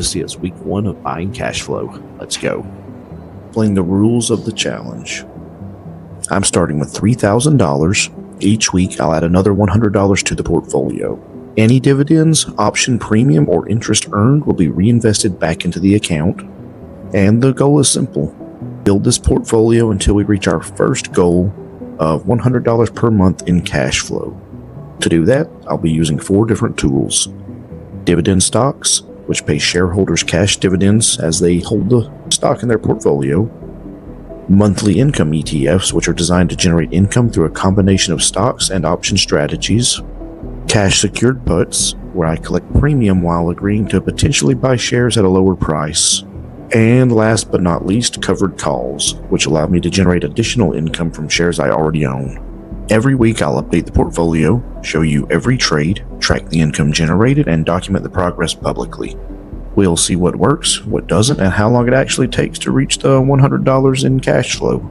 This is week 1 of buying cash flow. Let's go. Playing the rules of the challenge. I'm starting with $3,000. Each week I'll add another $100 to the portfolio. Any dividends, option premium, or interest earned will be reinvested back into the account. And the goal is simple. Build this portfolio until we reach our first goal of $100 per month in cash flow. To do that, I'll be using 4 different tools. Dividend stocks, which pay shareholders cash dividends as they hold the stock in their portfolio. Monthly income ETFs, which are designed to generate income through a combination of stocks and option strategies. Cash secured puts, where I collect premium while agreeing to potentially buy shares at a lower price. And last but not least, covered calls, which allow me to generate additional income from shares I already own. Every week I'll update the portfolio, show you every trade, track the income generated, and document the progress publicly. We'll see what works, what doesn't, and how long it actually takes to reach the $100 in cash flow.